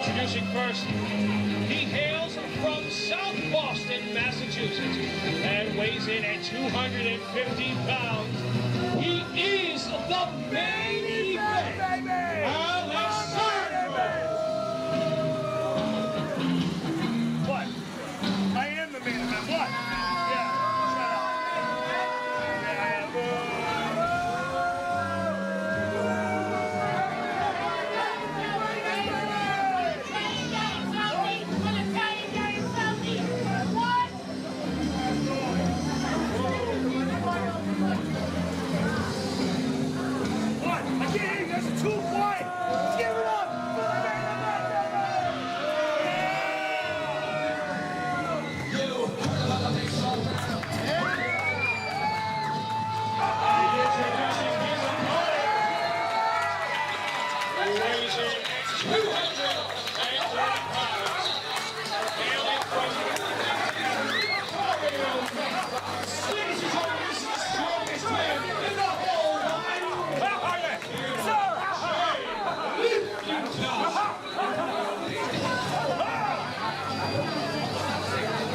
Introducing first, he hails from South Boston, Massachusetts, and weighs in at 250 pounds. He is the main event, Alessandro. What? I am the main event. What? Yeah, shut up.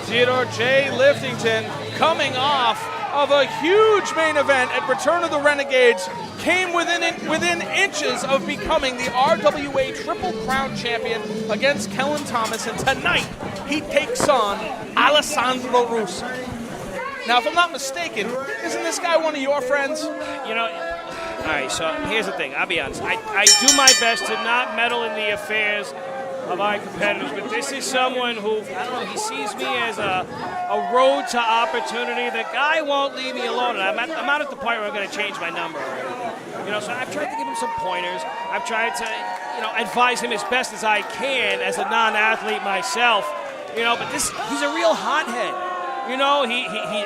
Theodore J. Liftington, coming off of a huge main event at Return of the Renegades, came within inches of becoming the RWA Triple Crown champion against Kellen Thomas, and tonight he takes on Alessandro Russo. Now, if I'm not mistaken, isn't this guy one of your friends? You know, all right, so here's the thing. I'll be honest. I do my best to not meddle in the affairs of my competitors, but this is someone who, I don't know, he sees me as a road to opportunity. The guy won't leave me alone, and I'm out at the point where I'm going to change my number. You know, so I've tried to give him some pointers. I've tried to, advise him as best as I can as a non-athlete myself. You know, but he's a real hothead. You know,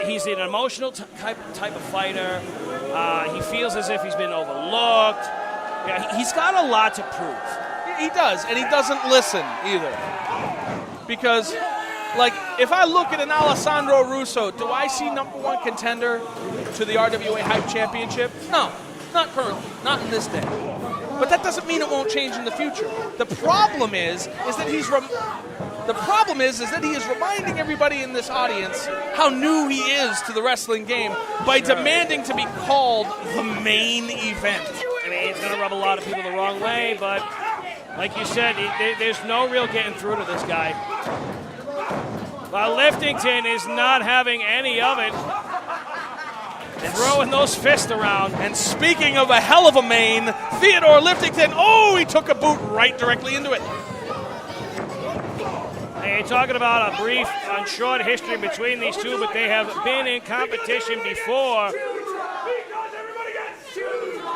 he's an emotional type of fighter. He feels as if he's been overlooked. Yeah, he's got a lot to prove. He does, and he doesn't listen either. Because, like, if I look at an Alessandro Russo, do I see number one contender to the RWA Hype Championship? No, not currently, not in this day. But that doesn't mean it won't change in the future. The problem is that he is reminding everybody in this audience how new he is to the wrestling game by demanding to be called the main event. I mean, it's going to rub a lot of people the wrong way, but like you said, there's no real getting through to this guy. While Liftington is not having any of it. Throwing those fists around. And speaking of a hell of a main, Theodore Liftington, he took a boot right directly into it. Hey, you're talking about a brief, short history between these two, but they have been in competition before.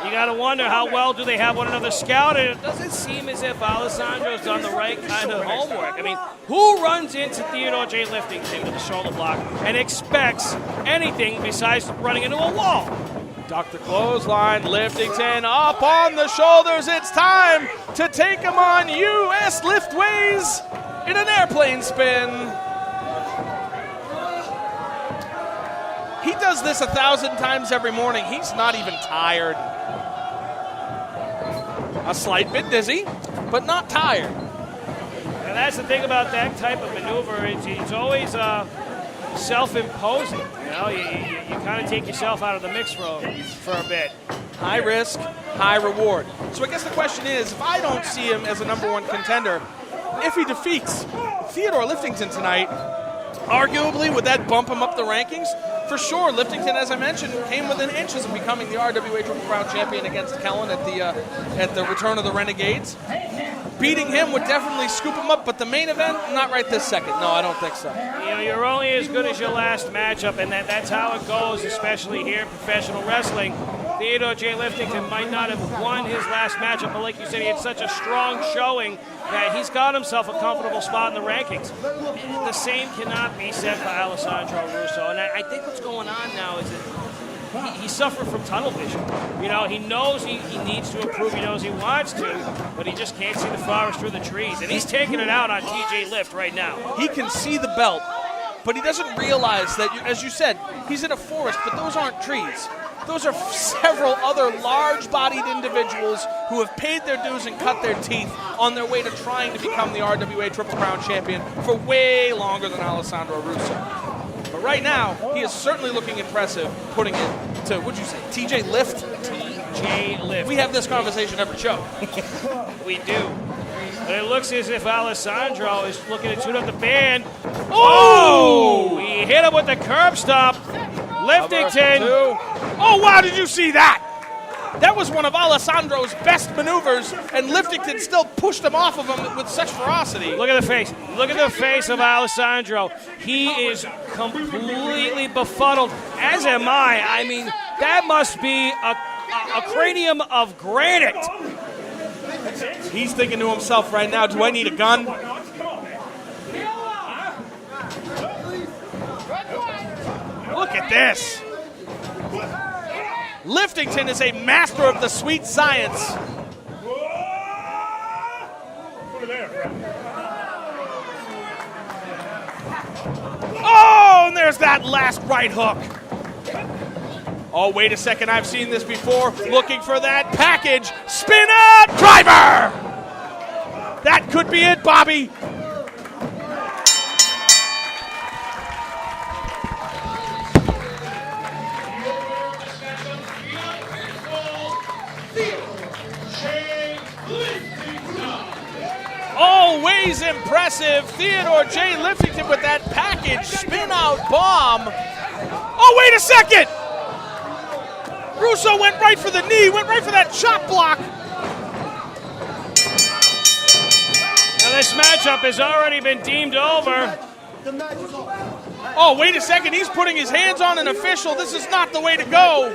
You got to wonder how well do they have one another scouted. It doesn't seem as if Alessandro's done the right kind of homework. I mean, who runs into Theodore J. Liftington with a shoulder block and expects anything besides running into a wall? Dr. Clothesline, Liftington up on the shoulders. It's time to take him on U.S. Liftways in an airplane spin. He does this 1,000 times every morning. He's not even tired. A slight bit dizzy, but not tired. And that's the thing about that type of maneuver. It's always self-imposing. You know, you kind of take yourself out of the mix for a bit. High risk, high reward. So I guess the question is, if I don't see him as a number one contender, if he defeats Theodore Liftington tonight, arguably, would that bump him up the rankings? For sure, Liftington, as I mentioned, came within inches of becoming the RWA Triple Crown champion against Kellen at the Return of the Renegades. Beating him would definitely scoop him up, but the main event, not right this second. No, I don't think so. You know, you're only as good as your last matchup, and that's how it goes, especially here in professional wrestling. Theodore J. Liftington might not have won his last matchup, but like you said, he had such a strong showing that he's got himself a comfortable spot in the rankings. The same cannot be said for Alessandro Russo, and I think what's going on now is that he suffered from tunnel vision. You know, he knows he needs to improve, he knows he wants to, but he just can't see the forest through the trees, and he's taking it out on TJ Lift right now. He can see the belt, but he doesn't realize that, as you said, he's in a forest, but those aren't trees. those are several other large-bodied individuals who have paid their dues and cut their teeth on their way to trying to become the RWA Triple Crown champion for way longer than Alessandro Russo. But right now, he is certainly looking impressive, putting it to, what'd you say, TJ Lift? TJ Lift. We have this conversation every show. We do. But it looks as if Alessandro is looking to tune up the band. Oh! He hit him with the curb stop. Liftington. Oh, wow, did you see that? That was one of Alessandro's best maneuvers, and Liftington still pushed him off of him with such ferocity. Look at the face. Look at the face of Alessandro. He is completely befuddled, as am I. I mean, that must be a cranium of granite. He's thinking to himself right now, do I need a gun? Look at this. Liftington is a master of the sweet science. Oh, and there's that last right hook. Oh, wait a second, I've seen this before. Looking for that package. Spin out driver! That could be it, Bobby. Always impressive. Theodore J. Liftington with that package spin-out bomb. Oh, wait a second! Russo went right for the knee, went right for that chop block. Now this matchup has already been deemed over. Oh, wait a second. He's putting his hands on an official. This is not the way to go.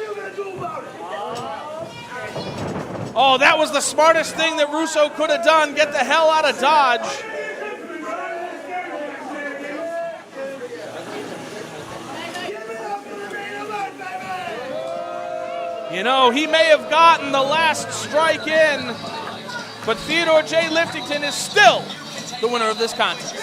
Oh, that was the smartest thing that Russo could have done. Get the hell out of Dodge. You know, he may have gotten the last strike in, but Theodore J. Liftington is still the winner of this contest.